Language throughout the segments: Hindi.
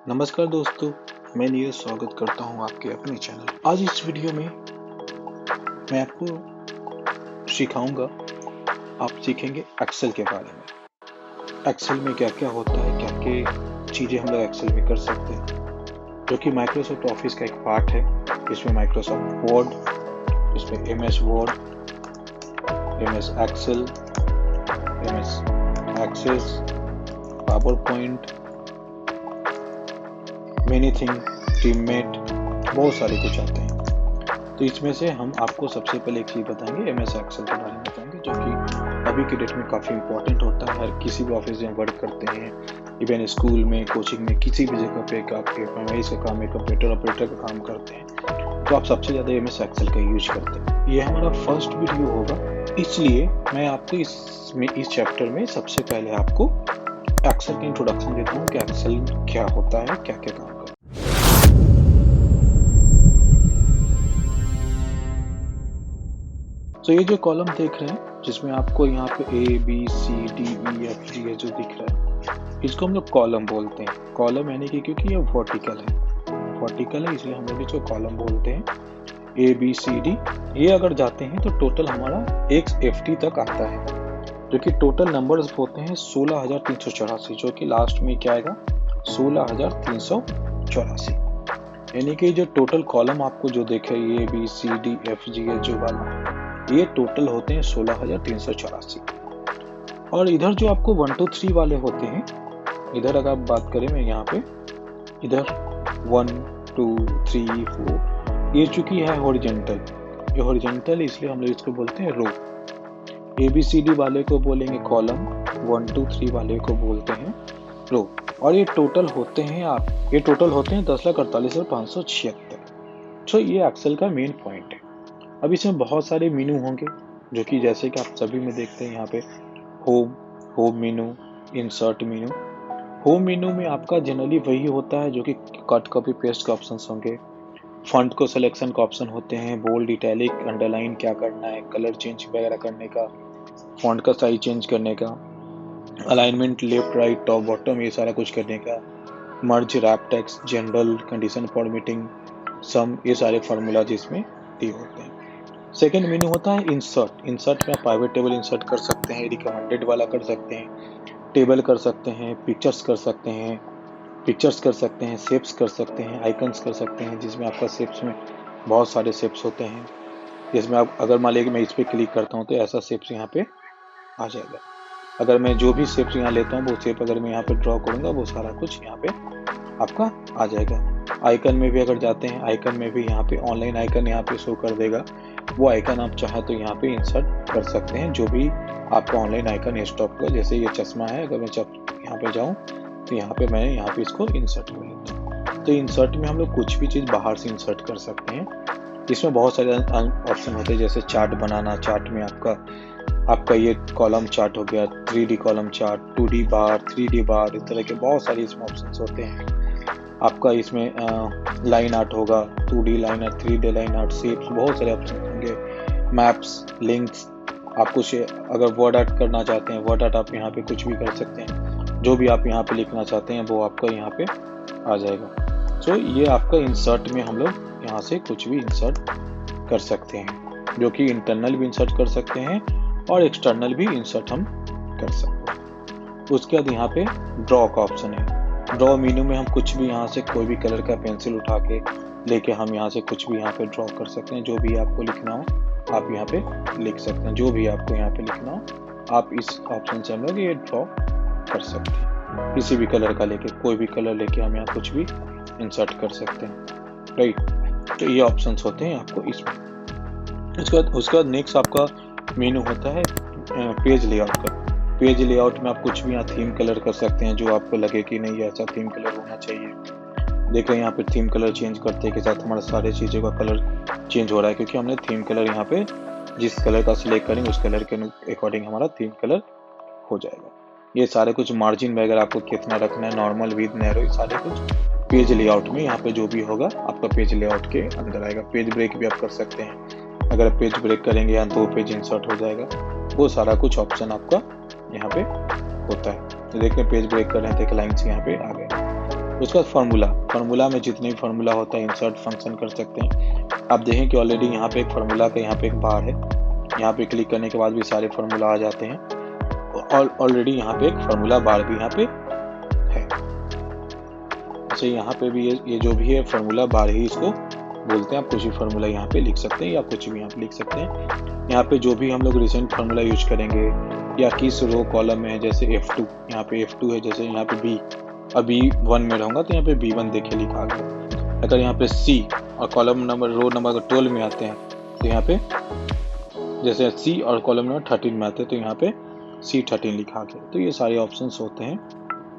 नमस्कार दोस्तों, मैं नीरज स्वागत करता हूं आपके अपने चैनल। आज इस वीडियो में मैं आपको सिखाऊंगा, आप सीखेंगे एक्सेल के बारे में। एक्सेल में क्या क्या होता है, क्या क्या चीज़ें हम लोग एक्सेल में कर सकते हैं, जो कि माइक्रोसॉफ्ट ऑफिस का एक पार्ट है। इसमें माइक्रोसॉफ्ट वर्ड, इसमें MS Word, MS Excel, MS Access, PowerPoint, many thing, teammate, बहुत सारे कुछ आते हैं। तो इसमें से हम आपको सबसे पहले एक चीज़ बताएंगे, एमएस एक्सेल के बारे में बताएंगे, जो कि अभी के डेट में काफ़ी इंपॉर्टेंट होता है। हर किसी भी ऑफिस में वर्क करते हैं, इवन स्कूल में, कोचिंग में, किसी भी जगह पे आपके एमआईएस का काम है, कंप्यूटर ऑपरेटर का काम करते हैं, तो आप सबसे ज़्यादा एमएस एक्सेल का यूज करते हैं। ये हमारा फर्स्ट वीडियो होगा, इसलिए मैं आपको इस चैप्टर में सबसे पहले आपको एक्सेल का इंट्रोडक्शन देता हूँ कि एक्सेल क्या होता है, क्या क्या काम करता है। तो ये जो कॉलम देख रहे हैं, जिसमें आपको यहाँ पे A B C D E F G जो दिख रहा है, इसको हम लोग कॉलम बोलते हैं। कॉलम यानी कि क्योंकि ये वर्टिकल है इसलिए हम लोग इसको कॉलम बोलते हैं। A B C D ये अगर जाते हैं तो टोटल हमारा XFT तक आता है, जो कि टोटल नंबर्स होते हैं 16,384, जो कि लास्ट में क्या आएगा 16,384। यानी कि जो टोटल कॉलम आपको जो देखे A B C D F G जो वाला, ये टोटल होते हैं 16,384। और इधर जो आपको 1 2 3 वाले होते हैं, इधर अगर बात करें मैं यहाँ पे, इधर 1 2 3 4, ये चूंकि है हॉरिजॉन्टल, ये हॉरिजॉन्टल इसलिए हम लोग इसको बोलते हैं रो। ABCD वाले को बोलेंगे कॉलम, 1 2 3 वाले को बोलते हैं रो। और ये टोटल होते हैं 10,48,576। तो ये एक्सेल का मेन पॉइंट है। अब इसमें बहुत सारे मेनू होंगे, जो कि जैसे कि आप सभी में देखते हैं यहाँ पे होम मेनू, इंसर्ट मेनू। होम मेनू में आपका जनरली वही होता है जो कि कट कॉपी पेस्ट के ऑप्शंस होंगे, फॉन्ट को सिलेक्शन का ऑप्शन होते हैं, बोल्ड, इटैलिक, अंडरलाइन क्या करना है, कलर चेंज वगैरह करने का, फॉन्ट का साइज चेंज करने का, alignment left right top bottom ये सारा कुछ करने का, merge, wrap text, general, condition formatting, sum, ये सारे फार्मूला जिसमें दिए होते हैं। सेकेंड मेनू होता है इंसर्ट। इंसर्ट में आप प्राइवेट टेबल इंसर्ट कर सकते हैं, रिकमेंडेड वाला कर सकते हैं, टेबल कर सकते हैं, पिक्चर्स कर सकते हैं, शेप्स कर सकते हैं, आइकन्स कर सकते हैं, जिसमें आपका शेप्स में बहुत सारे शेप्स होते हैं, जिसमें आप अगर मान लीजिए मैं इस पर क्लिक करता हूँ तो ऐसा शेप्स यहाँ पे आ जाएगा। अगर मैं जो भी शेप्स यहाँ लेता हूँ वो शेप अगर मैं यहाँ पे ड्रॉ करूँगा वो सारा कुछ यहाँ पे आपका आ जाएगा। आइकन में भी अगर जाते हैं, आइकन में भी यहाँ पे ऑनलाइन आइकन यहाँ पे शो कर देगा, वो आइकन आप चाहे तो यहाँ पे इंसर्ट कर सकते हैं, जो भी आपका ऑनलाइन आइकन स्टॉप का। जैसे ये चश्मा है, अगर मैं यहाँ पे जाऊँ तो यहाँ पे मैं यहाँ पे इसको इंसर्ट कर लेता हूँ। तो इंसर्ट में हम लोग कुछ भी चीज़ बाहर से इंसर्ट कर सकते हैं। इसमें बहुत सारे ऑप्शन होते हैं, जैसे चार्ट बनाना, चार्ट में आपका ये कॉलम चार्ट हो गया, 3D कॉलम चार्ट, 2D बार, 3D बार, इस तरह के बहुत सारे इसमें ऑप्शंस होते हैं। आपका इसमें लाइन आर्ट होगा, 2D line art, 3D line art, shapes, बहुत सारे ऑप्शन होंगे, मैप्स, लिंक्स। आप कुछ अगर वर्ड आर्ट करना चाहते हैं, वर्ड आर्ट आप यहाँ पे कुछ भी कर सकते हैं, जो भी आप यहाँ पे लिखना चाहते हैं वो आपका यहाँ पे आ जाएगा। तो ये आपका इंसर्ट में हम लोग यहाँ से कुछ भी इंसर्ट कर सकते हैं, जो कि इंटरनल भी इंसर्ट कर सकते हैं और एक्सटर्नल भी इंसर्ट हम कर सकते हैं। उसके बाद यहाँ पे ड्रॉ का ऑप्शन है। ड्रॉ मेनू में हम कुछ भी यहाँ से कोई भी कलर का पेंसिल उठा के लेके हम यहाँ से कुछ भी यहाँ पे ड्रॉ कर सकते हैं। जो भी आपको लिखना हो आप यहाँ पे लिख सकते हैं, जो भी आपको यहाँ पे लिखना हो आप इस ऑप्शन से हम लोग ये ड्रॉ कर सकते हैं। किसी भी कलर का लेके, कोई भी कलर लेके हम यहाँ कुछ भी इंसर्ट कर सकते हैं, राइट। तो ये ऑप्शंस होते हैं आपको इसमें। उसके बाद नेक्स्ट आपका मेनू होता है पेज लेआउट का। पेज लेआउट में आप कुछ भी यहाँ थीम कलर कर सकते हैं, जो आपको लगे कि नहीं ऐसा थीम कलर होना चाहिए। देख रहे हैं यहाँ पे थीम कलर चेंज करते के साथ हमारा सारे चीज़ों का कलर चेंज हो रहा है, क्योंकि हमने थीम कलर यहाँ पे जिस कलर का सिलेक्ट करेंगे उस कलर के अकॉर्डिंग हमारा थीम कलर हो जाएगा। ये सारे कुछ मार्जिन वगैरह आपको कितना रखना है, नॉर्मल, विद, नैरो, सारे कुछ पेज लेआउट में यहाँ पे जो भी होगा आपका पेज लेआउट के अंदर आएगा। पेज ब्रेक भी आप कर सकते हैं, अगर पेज ब्रेक करेंगे या 2 पेज इंसर्ट हो जाएगा, वो सारा कुछ ऑप्शन आपका यहाँ पे होता है। तो देखिए पेज ब्रेक कर रहे हैं तो एक लाइन से यहाँ पे आ गए। उसका फार्मूला में जितने भी फार्मूला होता है इंसर्ट फंक्शन कर सकते हैं। आप देखें कि ऑलरेडी यहाँ पे एक फार्मूला का यहाँ पे एक बार है, यहाँ पे क्लिक करने के बाद भी सारे फार्मूला आ जाते हैं और ऑलरेडी यहाँ पे एक फार्मूला बार भी यहाँ पे है। अच्छा यहाँ पे भी ये जो भी है फार्मूला बार ही इसको बोलते हैं। आप कुछ भी फार्मूला यहाँ पे लिख सकते हैं या कुछ भी यहाँ पे लिख सकते हैं। यहाँ पे जो भी हम लोग रिसेंट फार्मूला यूज करेंगे या किस रो कॉलम में है, जैसे F2, यहाँ पे F2 है, जैसे यहाँ पे B, अभी 1 में रहूँगा तो यहाँ पे B1 देखिए लिखा गया। अगर यहाँ पे C और कॉलम नंबर रो नंबर 12 में आते हैं तो यहाँ पे जैसे C और कॉलम नंबर 13 में आते हैं तो यहाँ पे C13 लिखा गया। तो ये सारे ऑप्शंस होते हैं,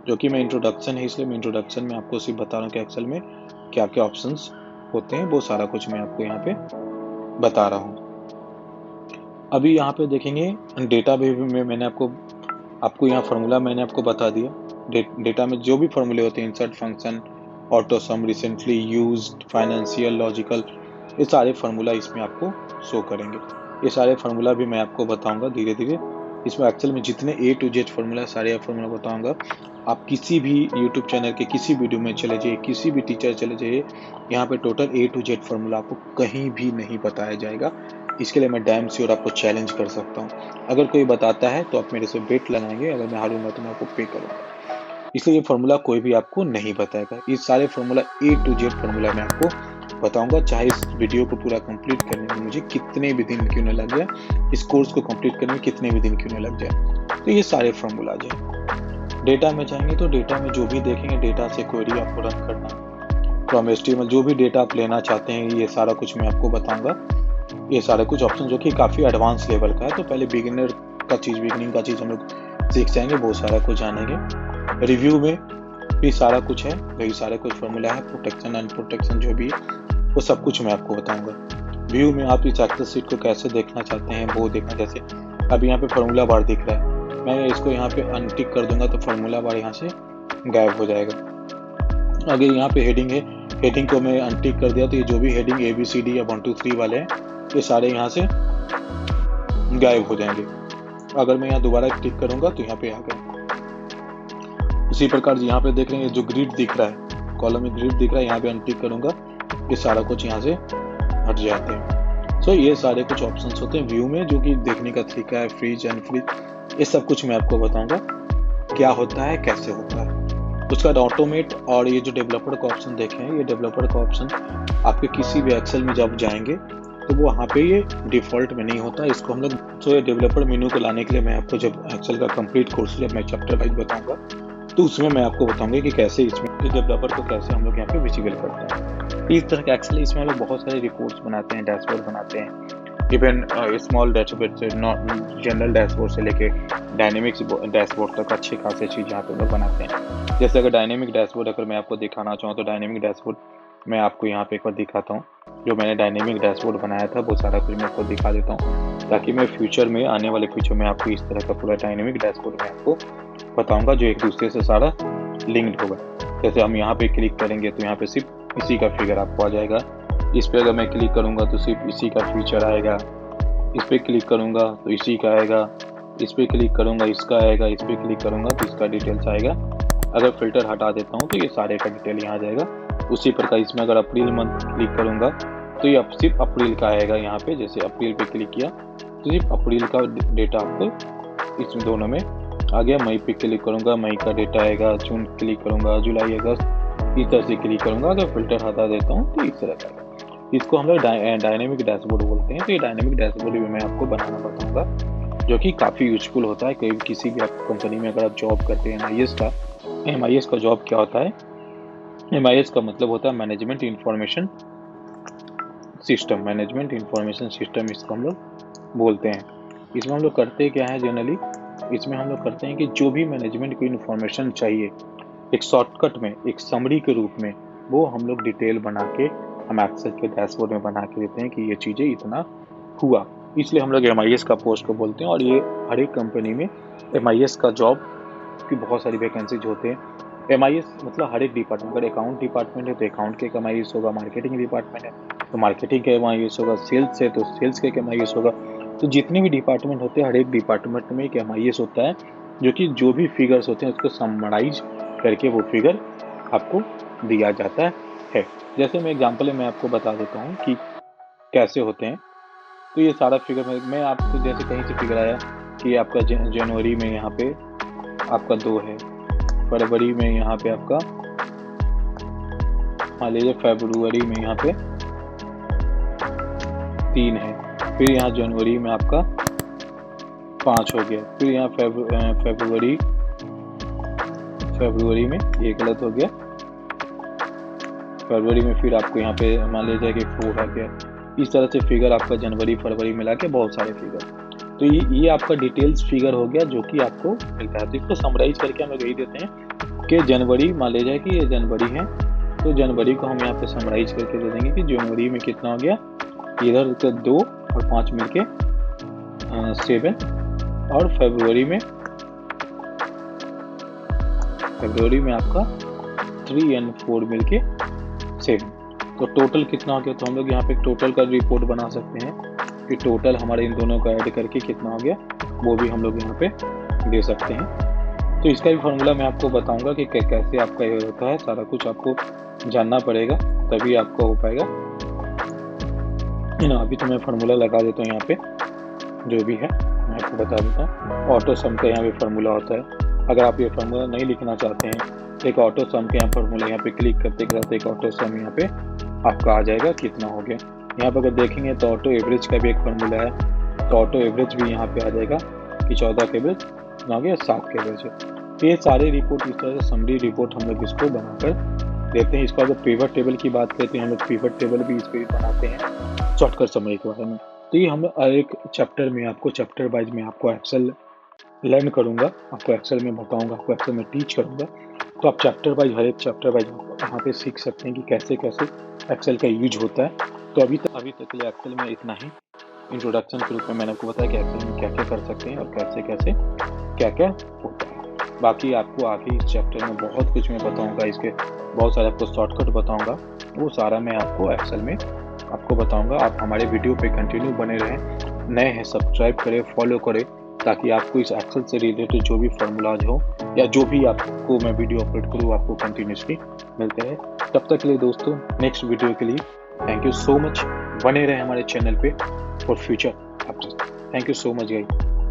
जो कि मैं इंट्रोडक्शन है इसलिए मैं इंट्रोडक्शन में आपको सिर्फ बता रहा हूँ कि एक्सेल में क्या क्या ऑप्शंस होते हैं, वो सारा कुछ मैं आपको यहाँ पे बता रहा हूँ। अभी यहाँ पे देखेंगे डेटा में मैंने आपको यहाँ फार्मूला मैंने आपको बता दिया। डेटा में जो भी फार्मूले होते हैं, इंसर्ट फंक्शन, ऑटो सम, रिसेंटली यूज्ड, फाइनेंशियल, लॉजिकल, ये सारे फार्मूला इसमें आपको शो करेंगे। ये सारे फार्मूला भी मैं आपको बताऊंगा धीरे धीरे। इसमें एक्सेल में जितने A to Z फार्मूला, सारे फार्मूला बताऊंगा। आप किसी भी यूट्यूब चैनल के किसी वीडियो में चले जाइए, किसी भी टीचर चले जाइए, यहाँ पे total A to Z formula आपको कहीं भी नहीं बताया जाएगा। इसके लिए मैं डैम श्योर आपको चैलेंज कर सकता हूँ। अगर कोई बताता है तो आप मेरे से बेट लगाएंगे, अगर मैं हारूंगा तो मैं आपको पे करूँगा। इसलिए ये फार्मूला कोई भी आपको नहीं बताएगा। ये सारे formula A to Z formula मैं आपको बताऊंगा, चाहे इस वीडियो को पूरा कंप्लीट करने में मुझे कितने भी दिन क्यों न लग जाए, इस कोर्स को कंप्लीट करने में कितने भी दिन क्यों न लग जाए। तो ये सारे फार्मूला है। डेटा में जाएंगे तो डेटा में जो भी देखेंगे, डेटा से क्वेरी आपको रन करना, फ्रॉम HTML, जो भी डेटा आप लेना चाहते हैं, ये सारा कुछ मैं आपको बताऊंगा। ये सारे कुछ ऑप्शन जो कि काफ़ी एडवांस लेवल का है, तो पहले बिगिनिंग का चीज़ हम लोग सीख जाएंगे, वो सारा कुछ जानेंगे। रिव्यू में भी सारा कुछ है, वही सारे कुछ फार्मूला है, प्रोटेक्शन एंड प्रोटेक्शन जो भी है वो सब कुछ मैं आपको बताऊंगा। व्यू में आप इस एक्सेल शीट को कैसे देखना चाहते हैं वो देखना। जैसे अब यहाँ पे फार्मूला बार दिख रहा है, मैं इसको यहाँ पे अनटिक कर दूंगा तो फार्मूला बार यहाँ से गायब हो जाएगा। अगर यहाँ पे हेडिंग है, हेडिंग को मैं अनटिक कर दिया तो ये जो भी हेडिंग ABCD या 1 2 3 वाले हैं ये सारे यहाँ से गायब हो जाएंगे। अगर मैं यहाँ दोबारा क्लिक करूंगा तो यहाँ पे आ गए। इसी प्रकार यहाँ पे देख रहे हैं जो ग्रिड दिख रहा है, कॉलम में ग्रिड दिख रहा है, यहाँ पे अनटिक करूंगा, ये सारा कुछ यहाँ से हट जाते हैं। सो ये सारे कुछ ऑप्शंस होते हैं व्यू में, जो कि देखने का तरीका है, फ्रीज एंड फ्रीज, ये सब कुछ मैं आपको बताऊंगा क्या होता है, कैसे होता है। उसका ऑटोमेट और ये जो डेवलपर का ऑप्शन देखे हैं, ये डेवलपर का ऑप्शन आपके किसी भी एक्सेल में जब जाएंगे तो वो वहाँ पे ये डिफॉल्ट में नहीं होता, इसको हम लोग तो ये डेवलपर मेनू को लाने के लिए मैं आपको जब एक्सेल का कंप्लीट कोर्स जब मैं चैप्टर वाइज बताऊंगा तो उसमें मैं आपको बताऊंगा कि कैसे इसमें डेवलपर को कैसे हम लोग यहाँ पे विजिबल करते हैं। इस तरह का एक्सेल इसमें हम लोग बहुत सारे रिपोर्ट्स बनाते हैं, डैशबोर्ड बनाते हैं, इवन स्मॉल डैशबोर्ड से जनरल डैशबोर्ड से लेके डायनेमिक डैशबोर्ड तक अच्छी खासी चीज़ यहाँ पे लोग बनाते हैं। जैसे अगर डायनेमिक डैशबोर्ड अगर मैं आपको दिखाना चाहूँ तो डायनेमिक डैशबोर्ड मैं आपको यहाँ पे एक बार दिखाता हूँ। जो मैंने डायनेमिक डैशबोर्ड बनाया था वो सारा कुछ मैं आपको दिखा देता हूँ, ताकि मैं फ्यूचर में आने वाले फ्यूचर में आपको इस तरह का पूरा डायनेमिक डैशबोर्ड मैं आपको बताऊंगा जो एक दूसरे से सारा लिंक्ड होगा। जैसे हम यहाँ पे क्लिक करेंगे तो यहाँ पे सिर्फ इसी का फिगर आपको आ जाएगा, इस पे अगर मैं क्लिक करूँगा तो सिर्फ इसी का फीचर आएगा, इस पे क्लिक करूँगा तो इसी का आएगा, इस पे क्लिक करूँगा इसका आएगा, इस पे क्लिक करूँगा तो इसका डिटेल्स आएगा। अगर फिल्टर हटा देता हूँ तो ये सारे का डिटेल यहाँ आ जाएगा। उसी प्रकार इसमें अगर अप्रैल मंथ क्लिक करूँगा तो ये सिर्फ अप्रैल का आएगा। यहाँ पे जैसे अप्रैल पे क्लिक किया तो सिर्फ अप्रैल का डेटा आपको इसमें दोनों में आ गया। मई पे क्लिक करूँगा मई का डेटा आएगा, जून क्लिक करूँगा जुलाई अगस्त, इस तरह से क्लिक करूँगा। अगर फिल्टर हटा देता हूँ तो इस तरह का आएगा। इसको हम लोग डायनेमिक डैशबोर्ड बोलते हैं। तो ये डायनेमिक डैशबोर्ड भी मैं आपको बनाना बताऊँगा, जो कि काफ़ी यूजफुल होता है। कोई किसी भी आप कंपनी में अगर आप जॉब करते हैं MIS का जॉब क्या होता है, MIS का मतलब होता है management information system, management information system इसको हम लोग बोलते हैं। इसमें हम लोग करते क्या है जनरली, इसमें हम लोग करते हैं कि जो भी मैनेजमेंट को इन्फॉर्मेशन चाहिए एक शॉर्टकट में, एक समरी के रूप में, वो हम लोग डिटेल बना के हम एक्सेल के डैशबोर्ड में बना के देते हैं कि ये चीज़ें इतना हुआ। इसलिए हम लोग MIS का पोस्ट को बोलते हैं। और ये हर एक कंपनी में MIS का जॉब की बहुत सारी वैकेंसीज होते हैं। MIS मतलब हर एक डिपार्टमेंट, अगर अकाउंट डिपार्टमेंट है तो अकाउंट के MIS होगा, मार्केटिंग डिपार्टमेंट है तो मार्केटिंग के MIS होगा, सेल्स है तो सेल्स के MIS होगा। तो जितने भी डिपार्टमेंट होते हैं हर एक डिपार्टमेंट में एक MIS होता है, जो कि जो भी फिगर्स होते हैं उसको समराइज करके वो फिगर आपको दिया जाता है। जैसे मैं एग्जांपल में आपको बता देता हूँ कि कैसे होते हैं। तो ये सारा फिगर मैं आपको जैसे कहीं से फिगर आया कि आपका जनवरी में यहाँ पे आपका 2 है, फरवरी में यहाँ पे आपका, मान लीजिए फरवरी में यहाँ पे 3 है, फिर यहाँ जनवरी में आपका 5 हो गया, फिर यहाँ फरवरी में ये गलत हो गया, फरवरी में फिर आपको यहाँ पे मान लीजिए कि 4 आ गया। इस तरह से फिगर आपका जनवरी फरवरी मिला के बहुत सारे फिगर। तो ये आपका डिटेल्स फिगर हो गया जो कि आपको मिलता है। तो इसको समराइज करके हम लोग यही देते हैं कि जनवरी, मान लीजिए कि ये जनवरी है, तो जनवरी को हम यहाँ पे समराइज करके दे देंगे कि जनवरी में कितना हो गया, इधर से 2 और 5 मिलके 7, और फरवरी में आपका 3 और 4 मिलके 7। तो टोटल कितना हो गया, तो हम लोग यहाँ पे टोटल का रिपोर्ट बना सकते हैं कि टोटल हमारे इन दोनों का ऐड करके कितना हो गया, वो भी हम लोग यहाँ पे दे सकते हैं। तो इसका भी फार्मूला मैं आपको बताऊंगा कि कैसे आपका ये होता है। सारा कुछ आपको जानना पड़ेगा तभी आपको हो पाएगा। अभी तो मैं फार्मूला लगा देता हूँ यहाँ पे, जो भी है मैं आपको बता देता हूँ। ऑटो सम का यहाँ पे फार्मूला होता है। अगर आप ये फार्मूला नहीं लिखना चाहते हैं, एक ऑटो सम के यहाँ फार्मूला यहाँ पे क्लिक करते के एक ऑटो सम यहाँ पे आपका आ जाएगा कितना हो गया। यहाँ पे अगर देखेंगे तो ऑटो एवरेज का भी एक फार्मूला है, तो ऑटो एवरेज भी यहाँ पे आ जाएगा कि 14 के एवरेज कितना हो गया, 7 के एवरेज है। तो ये सारे रिपोर्ट इस तरह से समरी रिपोर्ट हम लोग इसको बनाकर देते हैं। इसको अगर पिवट टेबल की बात करते हैं, हम लोग पिवट टेबल भी इस पर बनाते हैं शॉर्टकट समरी के बारे में। तो ये हम एक चैप्टर में आपको चैप्टर वाइज में आपको एक्सेल लर्न करूंगा, आपको एक्सेल में बताऊंगा, आपको एक्सेल में टीच करूंगा। तो आप चैप्टर वाइज, हर एक चैप्टर वाइज यहाँ पे सीख सकते हैं कि कैसे कैसे एक्सेल का यूज होता है। तो अभी तक के लिए एक्सेल में इतना ही। इंट्रोडक्शन के रूप में मैंने आपको बताया कि एक्सेल में क्या क्या कर सकते हैं और कैसे कैसे क्या क्या होता है। बाकी आपको आगे इस चैप्टर में बहुत कुछ मैं बताऊंगा, इसके बहुत सारे आपको शॉर्टकट बताऊंगा, वो सारा मैं आपको एक्सेल में आपको बताऊंगा। आप हमारे वीडियो पे कंटिन्यू बने रहें, नए हैं सब्सक्राइब करें, फॉलो करें, ताकि आपको इस एक्सेल से रिलेटेड जो भी फार्मूलाज हो या जो भी आपको मैं वीडियो अपलोड करूँ आपको कंटिन्यूसली मिलते रहे। तब तक के लिए दोस्तों, नेक्स्ट वीडियो के लिए थैंक यू सो मच। बने रहे हमारे चैनल पे for future update. Thank you so much guys.